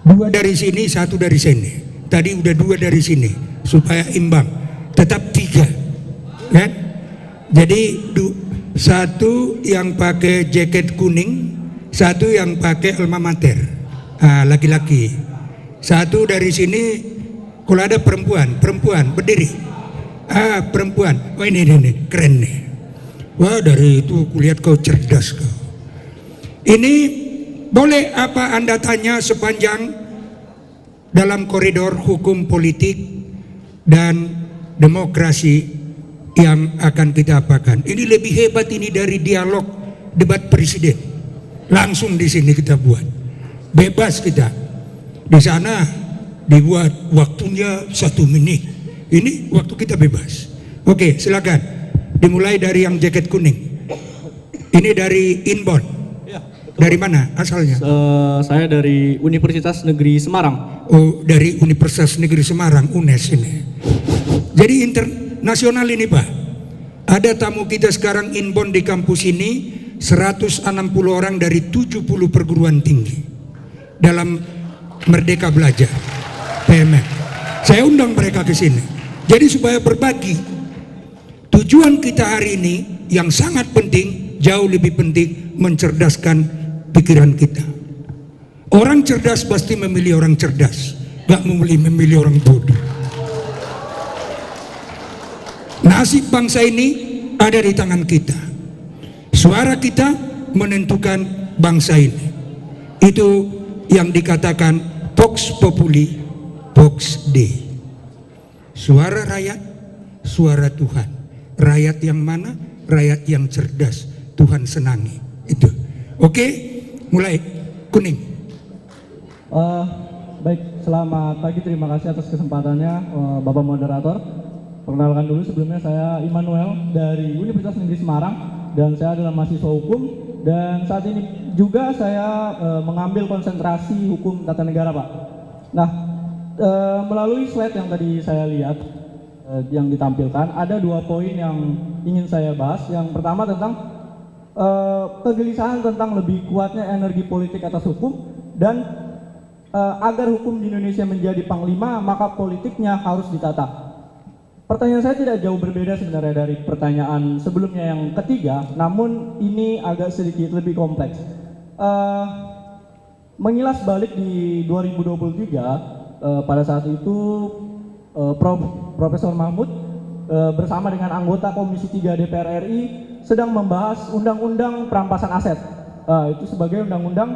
Dua dari sini, satu dari sini. Tadi udah dua dari sini supaya imbang. Tetap tiga, kan? Jadi satu yang pakai jaket kuning, satu yang pakai alma mater, laki-laki. Satu dari sini, kalau ada perempuan berdiri. Perempuan. Oh ini keren nih. Wah, dari itu kulihat kau cerdas kau. Ini boleh apa Anda tanya sepanjang dalam koridor hukum politik dan demokrasi yang akan kita apakan. Ini lebih hebat ini dari dialog debat presiden. Langsung di sini kita buat. Bebas kita. Di sana dibuat waktunya 1 menit. Ini waktu kita bebas. Oke, silakan. Dimulai dari yang jaket kuning. Ini dari inbound. Ya, dari mana asalnya? Saya dari Universitas Negeri Semarang. Oh, dari Universitas Negeri Semarang, UNES ini. Jadi internasional ini Pak. Ada tamu kita sekarang inbound di kampus ini 160 orang dari 70 perguruan tinggi dalam Merdeka Belajar PMM. Saya undang mereka ke sini. Jadi supaya berbagi. Tujuan kita hari ini yang sangat penting, jauh lebih penting mencerdaskan pikiran kita. Orang cerdas pasti memilih orang cerdas, gak memilih orang bodoh. Nasib bangsa ini ada di tangan kita. Suara kita menentukan bangsa ini. Itu yang dikatakan Vox Populi, Vox Dei. Suara rakyat, suara Tuhan. Rakyat yang mana? Rakyat yang cerdas, Tuhan senangi. Itu. Oke, mulai. Kuning. Baik, selamat pagi. Terima kasih atas kesempatannya, Bapak Moderator. Perkenalkan dulu, sebelumnya saya Immanuel dari Universitas Negeri Semarang dan saya adalah mahasiswa hukum, dan saat ini juga saya mengambil konsentrasi hukum tata negara, Pak. Nah, melalui slide yang tadi saya lihat yang ditampilkan, ada 2 poin yang ingin saya bahas. Yang pertama tentang kegelisahan tentang lebih kuatnya energi politik atas hukum, dan agar hukum di Indonesia menjadi panglima, maka politiknya harus ditata. Pertanyaan saya tidak jauh berbeda sebenarnya dari pertanyaan sebelumnya yang ketiga, namun ini agak sedikit lebih kompleks. Mengilas balik di 2023, pada saat itu Profesor Mahmud bersama dengan anggota Komisi 3 DPR RI sedang membahas Undang-Undang Perampasan Aset. Itu sebagai undang-undang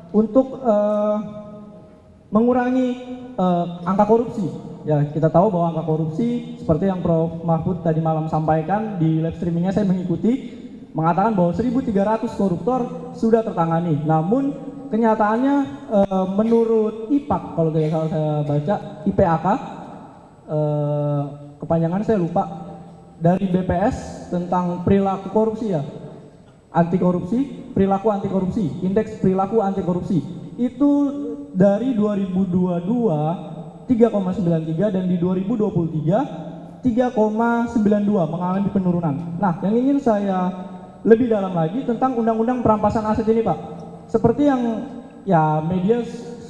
untuk mengurangi angka korupsi. Ya, kita tahu bahwa angka korupsi seperti yang Prof Mahfud tadi malam sampaikan di live streamingnya, saya mengikuti, mengatakan bahwa 1.300 koruptor sudah tertangani. Namun kenyataannya menurut IPAK, kalau tidak salah saya baca, IPAK, kepanjangan saya lupa, dari BPS tentang perilaku korupsi ya, anti korupsi, perilaku anti korupsi, indeks perilaku anti korupsi, itu dari 2022 3,93 dan di 2023 3,92 mengalami penurunan. Nah, yang ingin saya lebih dalam lagi tentang Undang-Undang Perampasan Aset ini, Pak. Seperti yang ya media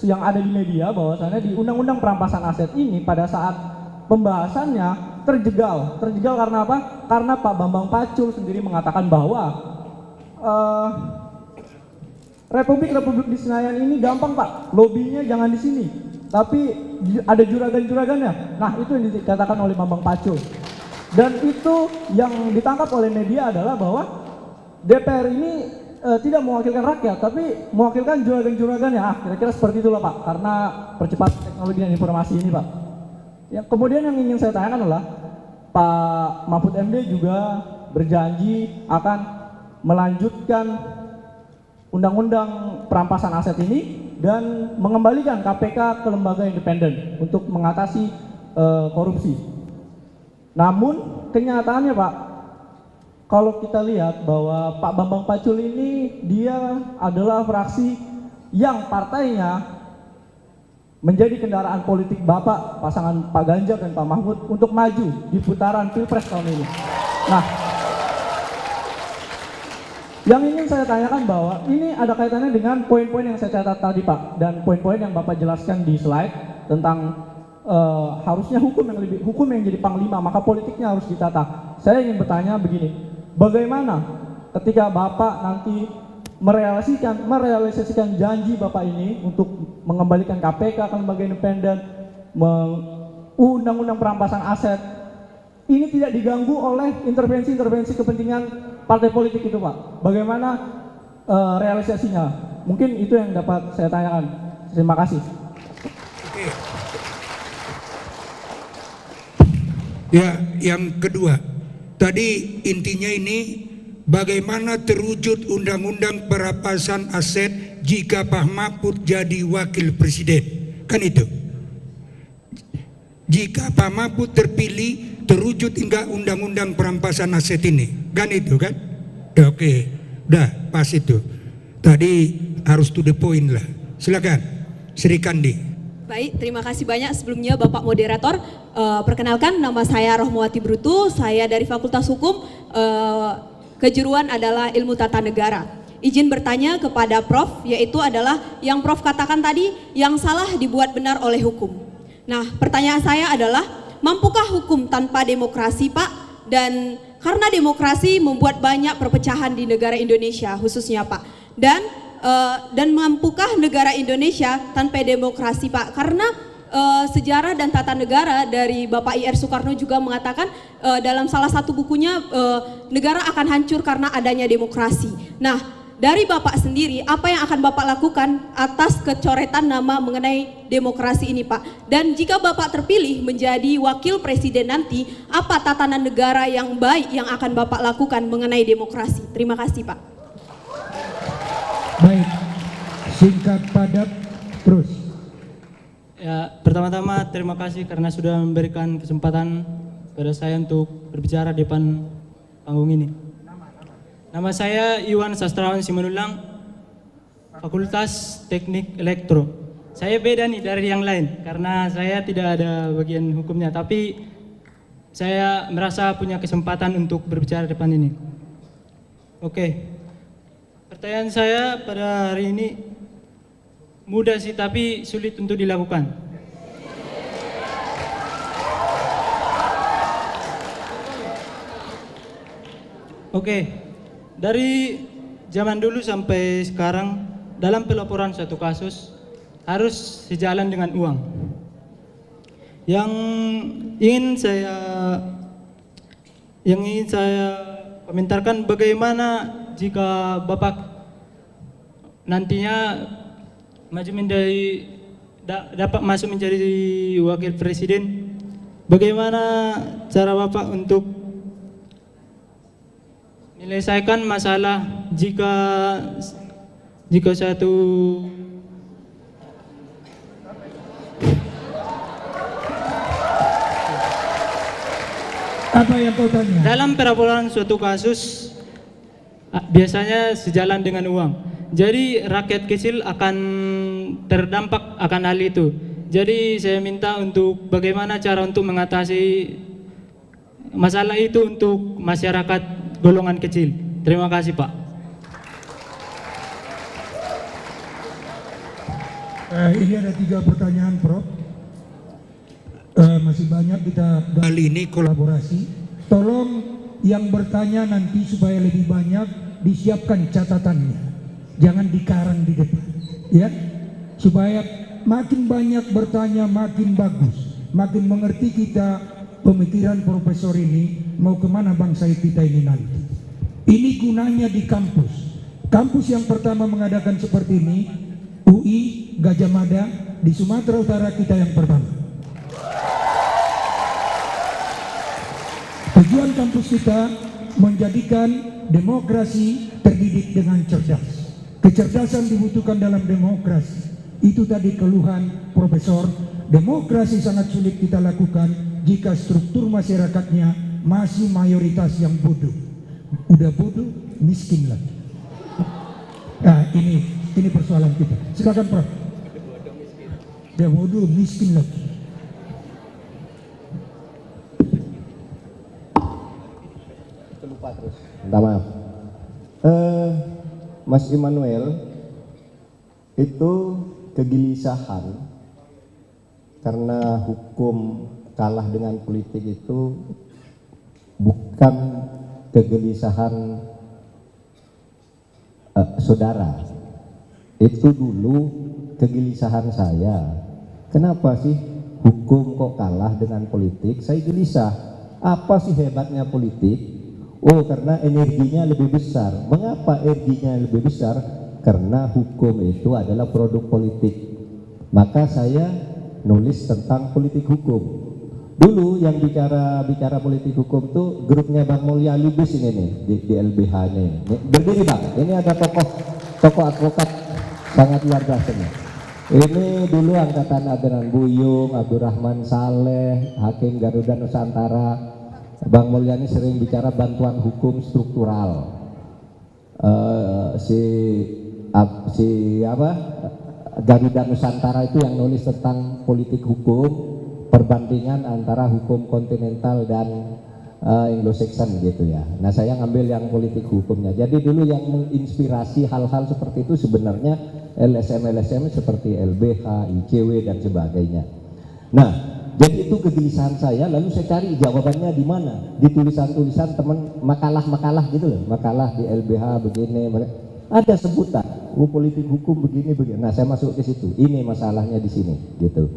yang ada di media, bahwasannya di Undang-Undang Perampasan Aset ini pada saat pembahasannya terjegal karena apa? Karena Pak Bambang Pacul sendiri mengatakan bahwa Republik di Senayan ini gampang, Pak, lobbynya jangan di sini, tapi ada juragan-juragannya. Nah, itu yang dikatakan oleh Bambang Pacul, dan itu yang ditangkap oleh media adalah bahwa DPR ini tidak mewakilkan rakyat, tapi mewakilkan juragan-juragannya. Kira-kira seperti itulah, Pak, karena percepatan teknologi dan informasi ini, Pak. Yang kemudian yang ingin saya tanyakan adalah Pak Mahfud MD juga berjanji akan melanjutkan Undang-Undang Perampasan Aset ini dan mengembalikan KPK ke lembaga independen untuk mengatasi korupsi. Namun kenyataannya, Pak, kalau kita lihat bahwa Pak Bambang Pacul ini dia adalah fraksi yang partainya menjadi kendaraan politik Bapak, pasangan Pak Ganjar dan Pak Mahfud untuk maju di putaran Pilpres tahun ini. Nah, Yang ingin saya tanyakan bahwa ini ada kaitannya dengan poin-poin yang saya catat tadi Pak, dan poin-poin yang Bapak jelaskan di slide tentang harusnya hukum yang jadi panglima, maka politiknya harus ditata. Saya ingin bertanya begini, bagaimana ketika Bapak nanti merealisasikan janji Bapak ini untuk mengembalikan KPK ke lembaga independen, undang-undang perampasan aset, ini tidak diganggu oleh intervensi-intervensi kepentingan partai politik itu Pak. Bagaimana realisasinya? Mungkin itu yang dapat saya tanyakan. Terima kasih. Oke. Ya, yang kedua, tadi intinya ini bagaimana terwujud undang-undang perampasan aset jika Pak Mahfud jadi wakil presiden, kan itu. Jika Pak Mahfud terpilih, terwujud enggak undang-undang perampasan aset ini, kan itu kan? Oke, udah pas itu. Tadi harus to the point lah. Silakan, Sri Kandi. Baik, terima kasih banyak sebelumnya Bapak Moderator. Perkenalkan, nama saya Rohmawati Brutu, saya dari Fakultas Hukum, kejuruan adalah Ilmu Tata Negara. Izin bertanya kepada Prof, yaitu adalah yang Prof katakan tadi, yang salah dibuat benar oleh hukum. Nah, pertanyaan saya adalah, mampukah hukum tanpa demokrasi Pak? Dan karena demokrasi membuat banyak perpecahan di negara Indonesia khususnya Pak. Dan mampukah negara Indonesia tanpa demokrasi Pak? Karena sejarah dan tata negara dari Bapak I.R. Soekarno juga mengatakan dalam salah satu bukunya negara akan hancur karena adanya demokrasi. Nah, dari Bapak sendiri apa yang akan Bapak lakukan atas kecoretan nama mengenai demokrasi ini Pak? Dan jika Bapak terpilih menjadi wakil presiden nanti, apa tatanan negara yang baik yang akan Bapak lakukan mengenai demokrasi? Terima kasih Pak. Baik, singkat padat terus. Ya, pertama-tama terima kasih karena sudah memberikan kesempatan pada saya untuk berbicara di depan panggung ini. Nama saya Iwan Sastrawan Simanulang, Fakultas Teknik Elektro. Saya beda nih dari yang lain karena saya tidak ada bagian hukumnya, tapi saya merasa punya kesempatan untuk berbicara di depan ini. Oke. Pertanyaan saya pada hari ini mudah sih tapi sulit untuk dilakukan. Oke, dari zaman dulu sampai sekarang dalam pelaporan suatu kasus harus sejalan dengan uang. Yang ingin saya komentarkan bagaimana jika Bapak nantinya dapat masuk menjadi wakil presiden, bagaimana cara Bapak untuk menyelesaikan masalah jika satu Apa yang kau tanya? dalam pelaporan suatu kasus biasanya sejalan dengan uang. Jadi rakyat kecil akan terdampak akan hal itu. Jadi saya minta untuk bagaimana cara untuk mengatasi masalah itu untuk masyarakat golongan kecil. Terima kasih Pak. Ini ada 3 pertanyaan Prof. Masih banyak kita kali ini kolaborasi. Tolong yang bertanya nanti supaya lebih banyak disiapkan catatannya. Jangan dikarang di depan, ya, supaya makin banyak bertanya makin bagus, makin mengerti kita pemikiran profesor ini mau kemana bangsa kita ini nanti. Ini gunanya di kampus. Kampus yang pertama mengadakan seperti ini UI Gajah Mada di Sumatera Utara kita yang pertama. Tujuan kampus kita menjadikan demokrasi terdidik dengan cerdas. Kecerdasan dibutuhkan dalam demokrasi. Itu tadi keluhan profesor. Demokrasi sangat sulit kita lakukan jika struktur masyarakatnya masih mayoritas yang bodoh. Udah bodoh, miskin lagi. Nah, ini persoalan kita. Silakan Prof. Dia bodoh, miskin lagi. Minta maaf. Mas Immanuel itu kegelisahan karena hukum kalah dengan politik itu bukan kegelisahan saudara, itu dulu kegelisahan saya. Kenapa sih hukum kok kalah dengan politik? Saya gelisah. Apa sih hebatnya politik? Oh, karena energinya lebih besar. Mengapa energinya lebih besar? Karena hukum itu adalah produk politik. Maka saya nulis tentang politik hukum. Dulu yang bicara politik hukum tuh grupnya Bang Mulya Lubis ini nih di LBH ini. Berdiri Bang, ini ada tokoh advokat sangat luar biasa nih. Ini dulu angkatan Adnan Buyung, Abdurrahman Saleh, Hakim Garuda Nusantara. Bang Mulya ini sering bicara bantuan hukum struktural. Garuda Nusantara itu yang nulis tentang politik hukum, perbandingan antara hukum kontinental dan Anglo-Saxon gitu ya. Nah, saya ngambil yang politik hukumnya. Jadi dulu yang menginspirasi hal-hal seperti itu sebenarnya LSM seperti LBH, ICW dan sebagainya. Nah, jadi itu kegelisahan saya, lalu saya cari jawabannya di mana? Di tulisan-tulisan teman, makalah-makalah gitu loh. Makalah di LBH begini, ada sebutan, politik hukum begini. Nah, saya masuk ke situ. Ini masalahnya di sini gitu.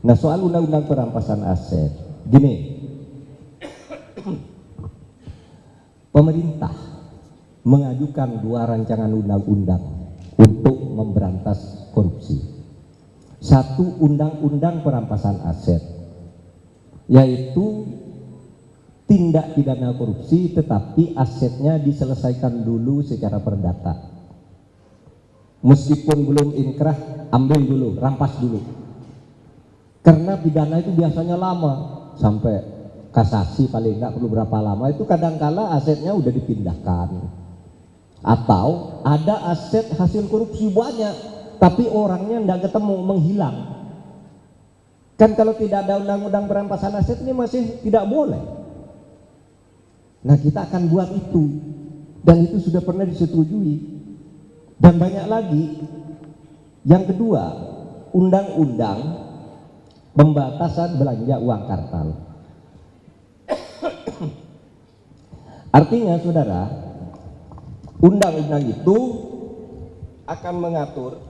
Nah, soal undang-undang perampasan aset, gini, pemerintah mengajukan 2 rancangan undang-undang untuk memberantas korupsi. Satu, undang-undang perampasan aset, yaitu tindak pidana korupsi tetapi asetnya diselesaikan dulu secara perdata. Meskipun belum inkrah, ambil dulu, rampas dulu. Karena pidana itu biasanya lama, sampai kasasi paling nggak perlu berapa lama, itu kadangkala asetnya udah dipindahkan. Atau ada aset hasil korupsi banyak, tapi orangnya nggak ketemu, menghilang. Kan kalau tidak ada undang-undang perampasan aset ini masih tidak boleh. Nah, kita akan buat itu, dan itu sudah pernah disetujui. Dan banyak lagi. Yang kedua, undang-undang pembatasan belanja uang kartal. Artinya saudara, undang-undang itu akan mengatur,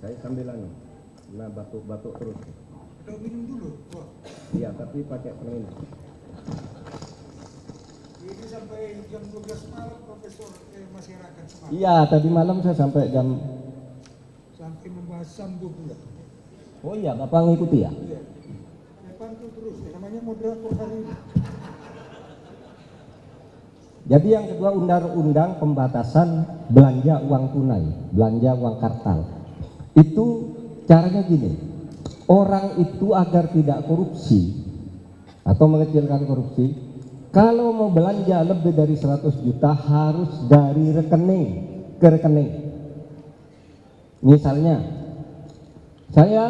saya sambilan, nah batuk-batuk terus. Minum dulu. Iya, tapi pakai pengingat. Ini sampai jam 12 malam Profesor masyarakat semangat. Iya, tadi malam saya sampai jam. Sampai membahas sambu pula. Oh iya, Bapak ngikuti ya? Iya. Saya pantau terus, namanya moderator hari ini. Jadi yang kedua, undang-undang pembatasan belanja uang tunai, belanja uang kartal. Itu caranya gini, orang itu agar tidak korupsi atau mengecilkan korupsi, kalau mau belanja lebih dari 100 juta harus dari rekening ke rekening. Misalnya, saya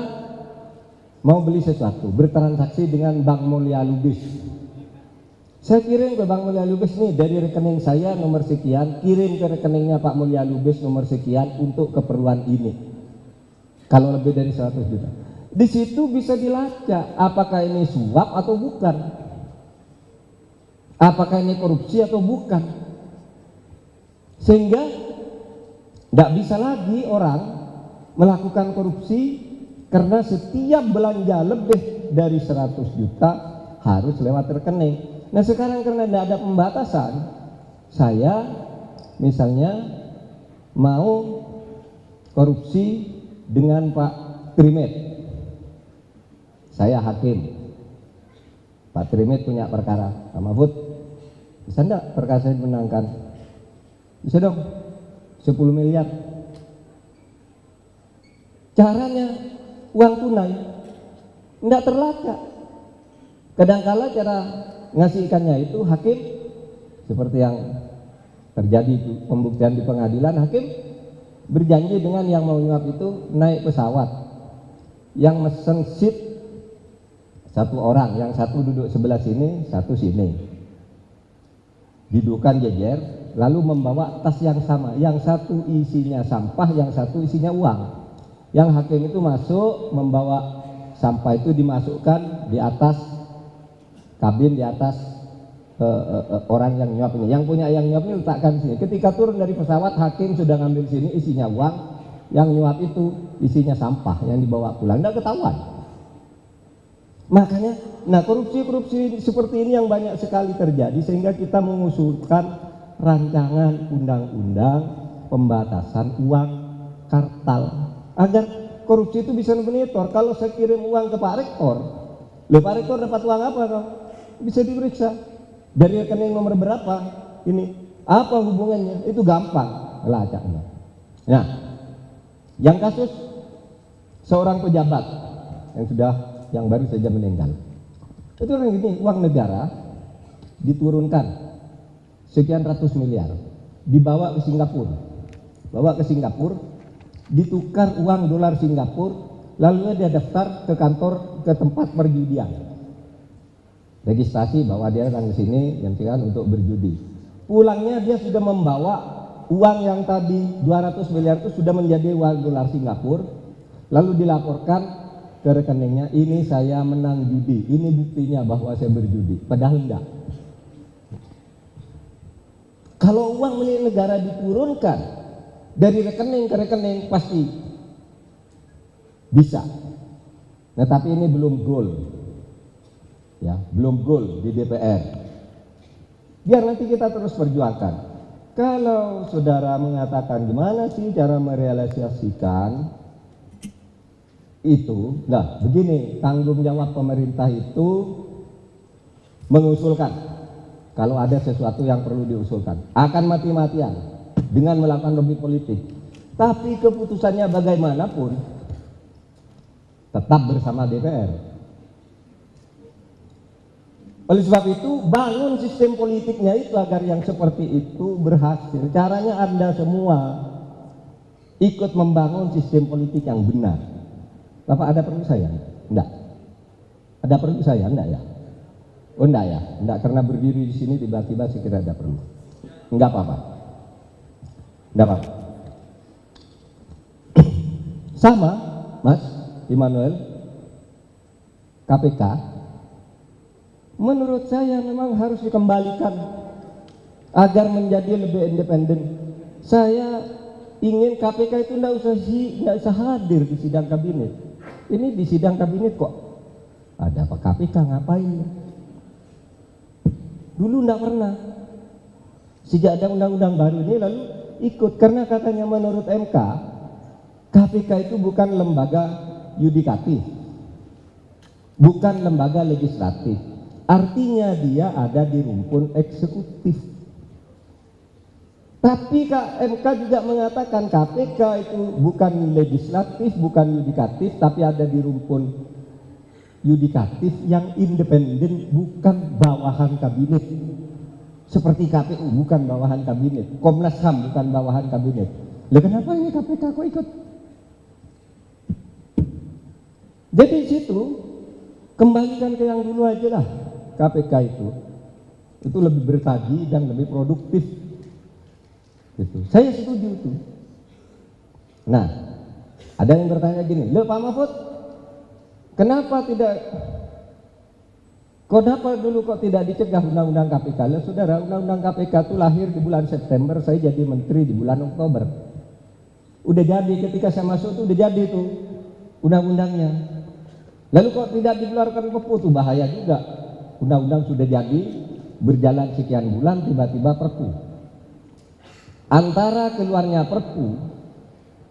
mau beli sesuatu, bertransaksi dengan Bank Mulya Lubis. Saya kirim ke Bank Mulya Lubis nih, dari rekening saya nomor sekian, kirim ke rekeningnya Pak Mulya Lubis nomor sekian untuk keperluan ini. Kalau lebih dari 100 juta. Di situ bisa dilacak apakah ini suap atau bukan. Apakah ini korupsi atau bukan. Sehingga tidak bisa lagi orang melakukan korupsi karena setiap belanja lebih dari 100 juta harus lewat rekening. Nah, sekarang karena tidak ada pembatasan, saya misalnya mau korupsi dengan Pak Trimet, saya hakim, Pak Trimet punya perkara, Pak Mahfud, bisa enggak perkara saya dimenangkan? Bisa dong, 10 miliar. Caranya uang tunai enggak terlacak. Kadangkala cara ngasih ikannya itu hakim, seperti yang terjadi pembuktian di pengadilan, hakim berjanji dengan yang mau nyuap itu naik pesawat, yang mesen seat satu orang, yang satu duduk sebelah sini, satu sini, dudukan jejer, lalu membawa tas yang sama, yang satu isinya sampah, yang satu isinya uang. Yang hakim itu masuk membawa sampah itu dimasukkan di atas kabin, di atas orang yang nyuap ini. Yang punya yang nyuap ini letakkan sini. Ketika turun dari pesawat, hakim sudah ngambil sini isinya uang, yang nyuap itu isinya sampah yang dibawa pulang. Tidak ketahuan. Makanya, nah korupsi seperti ini yang banyak sekali terjadi, sehingga kita mengusulkan rancangan undang-undang pembatasan uang kartal agar korupsi itu bisa monitor. Kalau saya kirim uang ke Pak Rektor, Pak Rektor dapat uang apa dong? Bisa diperiksa dari rekening nomor berapa, ini apa hubungannya, itu gampang melacaknya. Nah, yang kasus seorang pejabat yang baru saja meninggal, itu orang gini, uang negara diturunkan sekian ratus miliar, dibawa ke Singapura, ditukar uang dolar Singapura, lalu dia daftar ke kantor, ke tempat perjudian, registrasi bahwa dia datang ke sini untuk berjudi. Pulangnya dia sudah membawa uang yang tadi 200 miliar itu sudah menjadi uang dolar Singapura, lalu dilaporkan ke rekeningnya, ini saya menang judi, ini buktinya bahwa saya berjudi, padahal enggak. Kalau uang milik negara diturunkan dari rekening ke rekening pasti bisa. Nah, tapi ini belum goal, ya, belum goal di DPR. Biar nanti kita terus perjuangkan. Kalau saudara mengatakan gimana sih cara merealisasikan itu, nah begini, tanggung jawab pemerintah itu mengusulkan kalau ada sesuatu yang perlu diusulkan, akan mati-matian dengan melakukan lobby politik, tapi keputusannya bagaimanapun tetap bersama DPR. Oleh sebab itu, bangun sistem politiknya itu agar yang seperti itu berhasil. Caranya Anda semua ikut membangun sistem politik yang benar. Bapak, ada perlu saya? Enggak. Ada perlu saya? Enggak ya? Oh enggak ya? Enggak, karena berdiri di sini tiba-tiba saya kira ada perlu. Enggak apa-apa. Enggak apa-apa. Sama, Mas Immanuel, KPK, menurut saya memang harus dikembalikan agar menjadi lebih independen. Saya ingin KPK itu enggak usah hadir di sidang kabinet. Ini di sidang kabinet kok ada Pak KPK ngapain? Dulu enggak pernah. Sejak ada undang-undang baru ini lalu ikut, karena katanya menurut MK KPK itu bukan lembaga yudikatif, bukan lembaga legislatif. Artinya dia ada di rumpun eksekutif. Tapi MK juga mengatakan KPK itu bukan legislatif, bukan yudikatif, tapi ada di rumpun yudikatif yang independen, bukan bawahan kabinet. Seperti KPU bukan bawahan kabinet, Komnas HAM bukan bawahan kabinet. Lah kenapa ini KPK kok ikut? Jadi situ kembalikan ke yang dulu aja lah. KPK itu lebih bertaji dan lebih produktif. Gitu. Saya setuju itu. Nah, ada yang bertanya gini, loh Pak Mahfud, kenapa dulu kok tidak dicegah undang-undang KPK? Loh saudara, undang-undang KPK itu lahir di bulan September, saya jadi menteri di bulan Oktober. Udah jadi, ketika saya masuk tuh udah jadi tuh undang-undangnya. Lalu kok tidak dikeluarkan Perpu, tuh bahaya juga. Undang-undang sudah jadi, berjalan sekian bulan, tiba-tiba Perpu. Antara keluarnya Perpu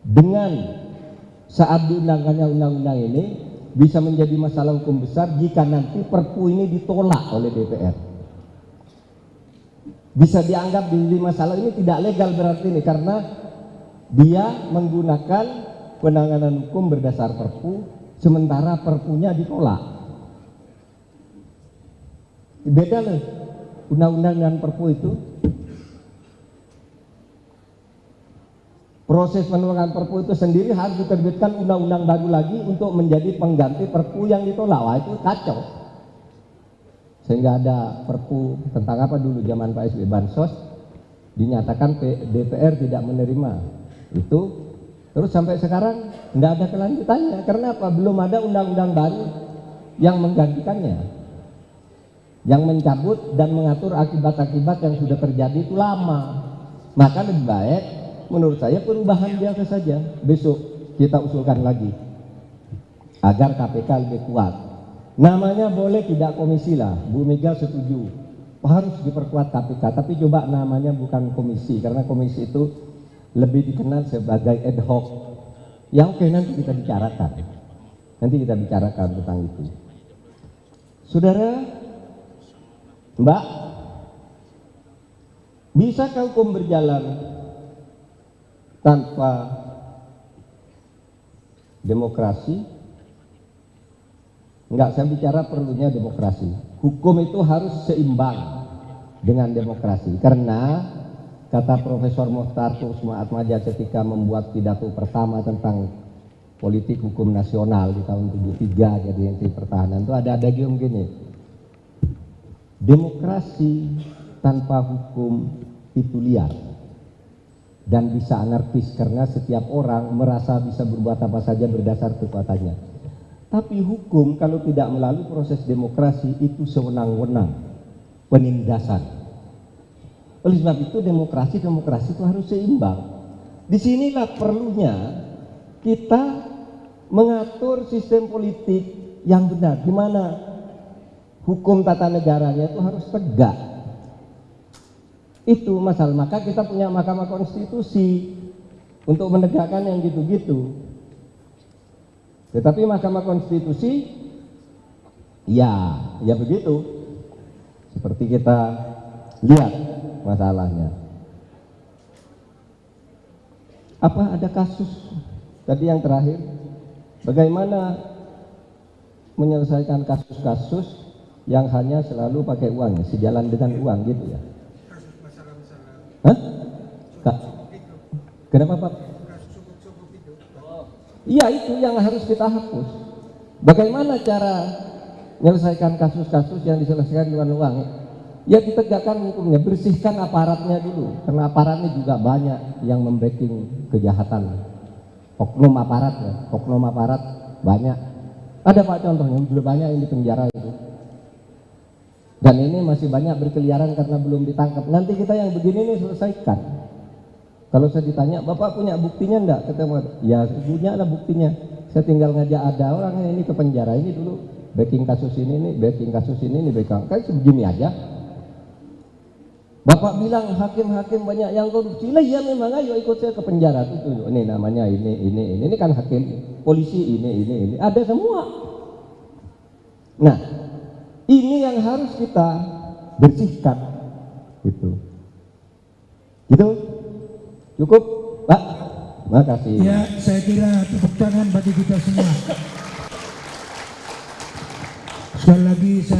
dengan saat diundangkannya undang-undang ini bisa menjadi masalah hukum besar jika nanti Perpu ini ditolak oleh DPR. Bisa dianggap di masalah ini tidak legal berarti ini, karena dia menggunakan penanganan hukum berdasar Perpu, sementara Perpunya ditolak. Beda loh undang-undang dan Perpu itu. Proses penolakan Perpu itu sendiri harus diterbitkan undang-undang baru lagi untuk menjadi pengganti Perpu yang ditolak. Wah, itu kacau. Sehingga ada Perpu tentang apa dulu zaman Pak SBY, bansos, dinyatakan DPR tidak menerima itu, terus sampai sekarang tidak ada kelanjutannya. Karena apa? Belum ada undang-undang baru yang menggantikannya, yang mencabut dan mengatur akibat-akibat yang sudah terjadi itu lama. Maka lebih baik menurut saya perubahan biasa saja. Besok kita usulkan lagi agar KPK lebih kuat. Namanya boleh tidak komisi lah, Bu Mega setuju harus diperkuat KPK, tapi coba namanya bukan komisi, karena komisi itu lebih dikenal sebagai ad hoc. Ya oke, nanti kita bicarakan, tentang itu. Saudara, Mbak, bisakah hukum berjalan tanpa demokrasi? Enggak, saya bicara perlunya demokrasi. Hukum itu harus seimbang dengan demokrasi. Karena kata Profesor Mokhtar Kusuma-Atmaja ketika membuat pidato pertama tentang politik hukum nasional di tahun 73, jadi Menteri Pertahanan itu ada gium gini. Demokrasi tanpa hukum itu liar dan bisa anarkis karena setiap orang merasa bisa berbuat apa saja berdasar kekuatannya. Tapi hukum kalau tidak melalui proses demokrasi itu sewenang-wenang, penindasan. Oleh sebab itu demokrasi itu harus seimbang. Disinilah perlunya kita mengatur sistem politik yang benar, di mana hukum tata negaranya itu harus tegak. Itu masalah. Maka kita punya Mahkamah Konstitusi untuk menegakkan yang gitu-gitu. Tetapi Mahkamah Konstitusi ya begitu, seperti kita lihat masalahnya. Apa ada kasus tadi yang terakhir, bagaimana menyelesaikan kasus-kasus yang hanya selalu pakai uang, sejalan dengan uang gitu ya? Hah? Kenapa Pak? Iya, itu yang harus kita hapus. Bagaimana cara menyelesaikan kasus-kasus yang diselesaikan dengan uang? Ya ditegakkan hukumnya, bersihkan aparatnya dulu, karena aparatnya juga banyak yang membacking kejahatan. Oknum aparat banyak. Ada Pak contohnya, sudah banyak yang di penjara itu. Dan ini masih banyak berkeliaran karena belum ditangkap. Nanti kita yang begini nih selesaikan. Kalau saya ditanya, Bapak punya buktinya enggak? Ketemu, ya punya ada buktinya. Saya tinggal ngajak ada orang ini ke penjara, ini dulu backing kasus ini nih, backing kasus ini nih, backing kayak begini aja. Bapak bilang hakim-hakim banyak yang korupsi, lah ya memang, ayo ikut saya ke penjara itu. Ini namanya ini kan hakim, polisi ini, ada semua. Nah, ini yang harus kita bersihkan, gitu. Cukup, Pak? Makasih. Ya, saya kira tepuk tangan bagi kita semua. Sekali lagi saya